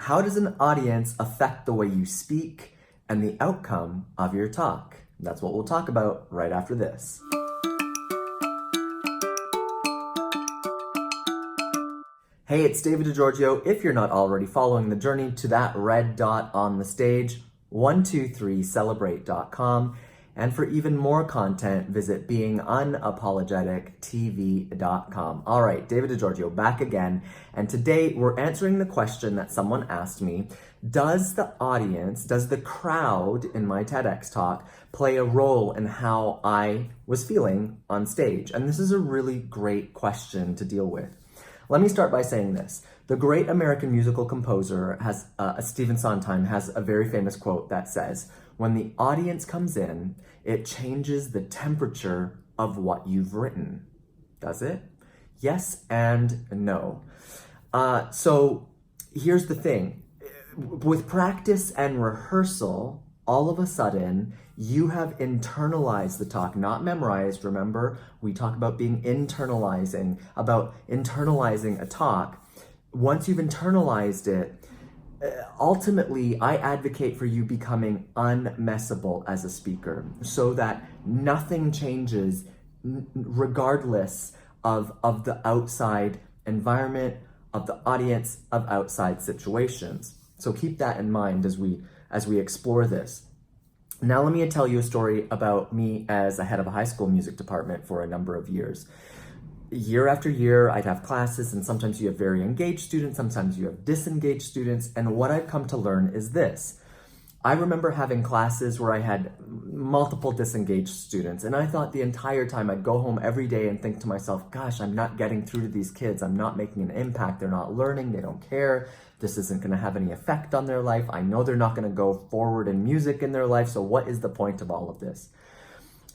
how does an audience affect the way you speak and the outcome of your talk? That's what we'll talk about right after this. Hey, it's Davide Di Giorgio. If you're not already following the journey to that red dot on the stage, 123celebrate.com. And for even more content, visit Being Unapologetic TV.com. All right, Davide Di Giorgio back again. And today we're answering the question that someone asked me. Does the audience, does the crowd in my TEDx talk play a role in how I was feeling on stage? And this is a really great question to deal with. Let me start by saying this. The great American musical composer Stephen Sondheim has a very famous quote that says, "When the audience comes in, it changes the temperature of what you've written." Does it? Yes and no. So here's the thing. With practice and rehearsal, all of a sudden, you have internalized the talk, not memorized. Remember, we talk about internalizing a talk. Once you've internalized it, ultimately, I advocate for you becoming unmessable as a speaker so that nothing changes regardless of the outside environment, of the audience, of outside situations. So keep that in mind as we explore this. Now let me tell you a story about me as a head of a high school music department for a number of years. Year after year, I'd have classes, and sometimes you have very engaged students, sometimes you have disengaged students, and what I've come to learn is this. I remember having classes where I had multiple disengaged students, and I thought the entire time I'd go home every day and think to myself, gosh, I'm not getting through to these kids, I'm not making an impact, they're not learning, they don't care, this isn't going to have any effect on their life, I know they're not going to go forward in music in their life, so what is the point of all of this?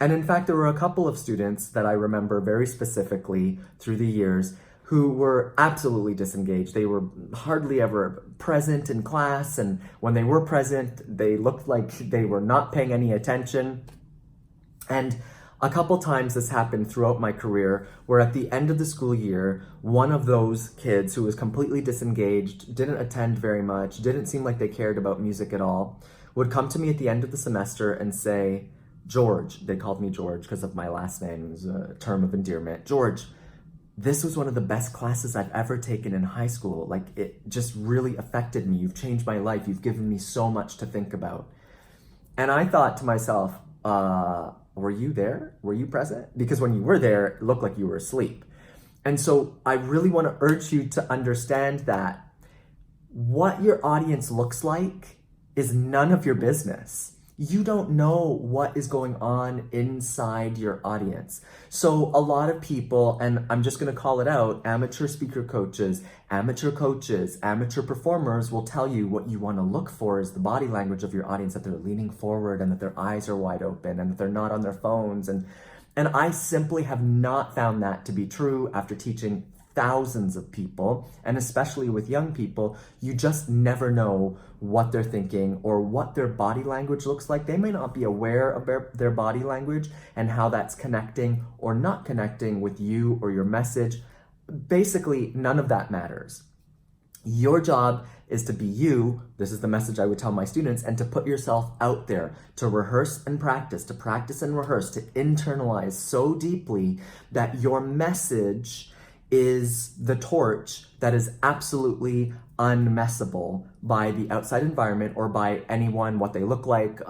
And in fact, there were a couple of students that I remember very specifically through the years who were absolutely disengaged. They were hardly ever present in class, and when they were present, they looked like they were not paying any attention. And a couple times this happened throughout my career, where at the end of the school year, one of those kids who was completely disengaged, didn't attend very much, didn't seem like they cared about music at all, would come to me at the end of the semester and say, "George," they called me George because of my last name, it was a term of endearment, "George, this was one of the best classes I've ever taken in high school. Like, it just really affected me. You've changed my life. You've given me so much to think about." And I thought to myself, were you there? Were you present? Because when you were there, it looked like you were asleep. And so I really want to urge you to understand that what your audience looks like is none of your business. You don't know what is going on inside your audience. So a lot of people, and I'm just going to call it out, amateur speaker coaches, amateur coaches, amateur performers will tell you what you want to look for is the body language of your audience, that they're leaning forward and that their eyes are wide open and that they're not on their phones. And I simply have not found that to be true after teaching thousands of people, and especially with young people. You just never know what they're thinking or what their body language looks like. They may not be aware of their body language and how that's connecting or not connecting with you or your message. Basically, none of that matters. Your job is to be you. This is the message I would tell my students, and to put yourself out there, to rehearse and practice, to practice and rehearse, to internalize so deeply that your message is the torch that is absolutely unmessable by the outside environment or by anyone, what they look like,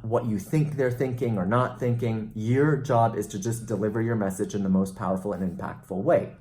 what you think they're thinking or not thinking. Your job is to just deliver your message in the most powerful and impactful way.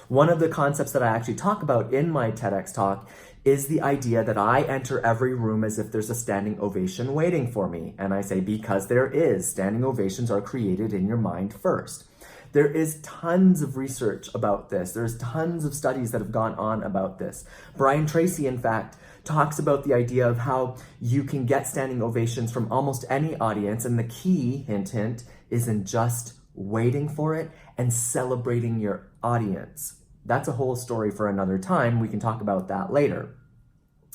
One of the concepts that I actually talk about in my TEDx talk is the idea that I enter every room as if there's a standing ovation waiting for me. And I say, because there is. Standing ovations are created in your mind first. There is tons of research about this. There's tons of studies that have gone on about this. Brian Tracy, in fact, talks about the idea of how you can get standing ovations from almost any audience. And the key, hint, hint, is in just waiting for it and celebrating your audience. That's a whole story for another time. We can talk about that later.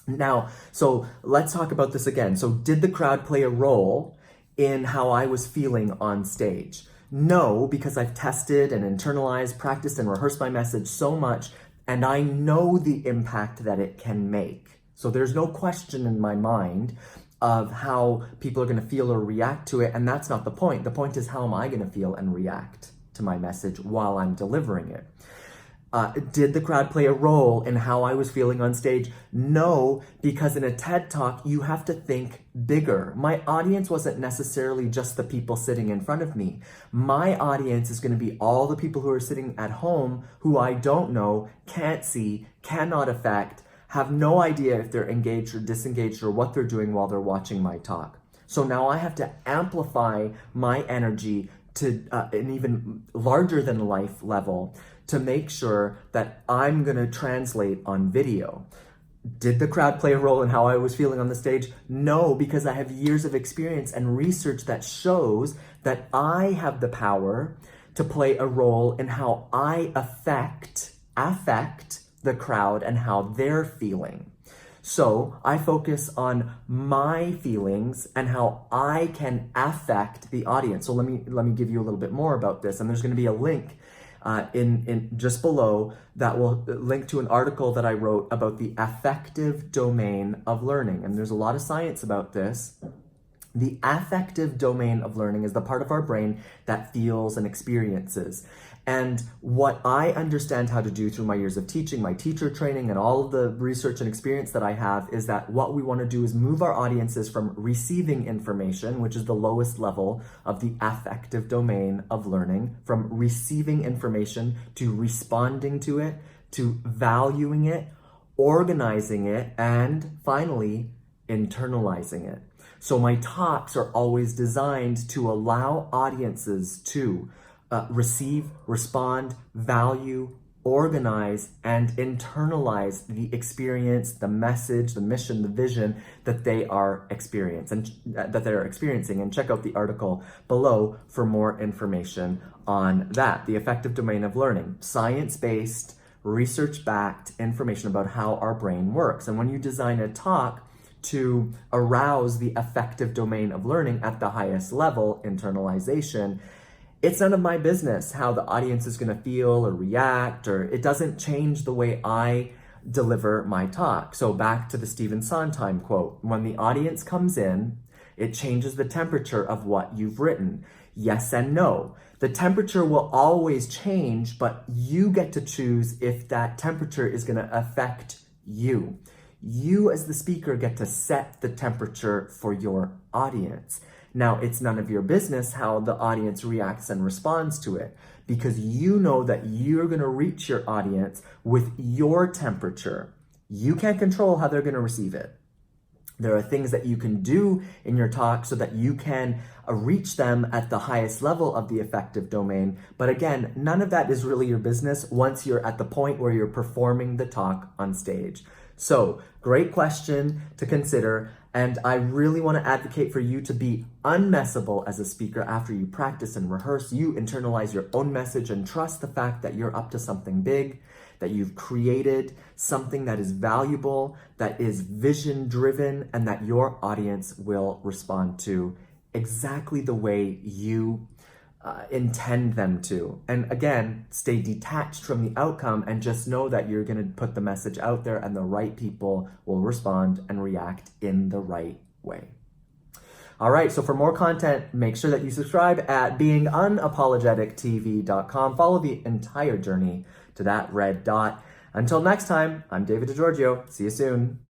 Now, so let's talk about this again. So did the crowd play a role in how I was feeling on stage? No, because I've tested and internalized, practiced and rehearsed my message so much, and I know the impact that it can make. So there's no question in my mind of how people are going to feel or react to it. And that's not the point. The point is, how am I going to feel and react to my message while I'm delivering it? Did the crowd play a role in how I was feeling on stage? No, because in a TED Talk, you have to think bigger. My audience wasn't necessarily just the people sitting in front of me. My audience is going to be all the people who are sitting at home who I don't know, can't see, cannot affect, have no idea if they're engaged or disengaged or what they're doing while they're watching my talk. So now I have to amplify my energy to an even larger than life level to make sure that I'm going to translate on video. Did the crowd play a role in how I was feeling on the stage? No, because I have years of experience and research that shows that I have the power to play a role in how I affect the crowd and how they're feeling. So I focus on my feelings and how I can affect the audience. So let me give you a little bit more about this. And there's going to be a link in just below that will link to an article that I wrote about the affective domain of learning. And there's a lot of science about this. The affective domain of learning is the part of our brain that feels and experiences. And what I understand how to do through my years of teaching, my teacher training, and all of the research and experience that I have is that what we want to do is move our audiences from receiving information, which is the lowest level of the affective domain of learning, from receiving information to responding to it, to valuing it, organizing it, and finally, internalizing it. So my talks are always designed to allow audiences to receive, respond, value, organize, and internalize the experience, the message, the mission, the vision that they are experiencing. And check out the article below for more information on that. The affective domain of learning, science-based, research-backed information about how our brain works. And when you design a talk to arouse the affective domain of learning at the highest level, internalization, it's none of my business how the audience is going to feel or react, or it doesn't change the way I deliver my talk. So back to the Stephen Sondheim quote, when the audience comes in, it changes the temperature of what you've written. Yes and no. The temperature will always change, but you get to choose if that temperature is going to affect you. You as the speaker get to set the temperature for your audience. Now, it's none of your business how the audience reacts and responds to it, because you know that you're going to reach your audience with your temperature. You can't control how they're going to receive it. There are things that you can do in your talk so that you can reach them at the highest level of the affective domain. But again, none of that is really your business once you're at the point where you're performing the talk on stage. So, great question to consider. And I really want to advocate for you to be unmessable as a speaker after you practice and rehearse. You internalize your own message and trust the fact that you're up to something big, that you've created something that is valuable, that is vision driven, and that your audience will respond to exactly the way you intend them to. And again, stay detached from the outcome and just know that you're going to put the message out there and the right people will respond and react in the right way. All right, so for more content, make sure that you subscribe at beingunapologetictv.com. Follow the entire journey to that red dot. Until next time, I'm David Di Giorgio. See you soon.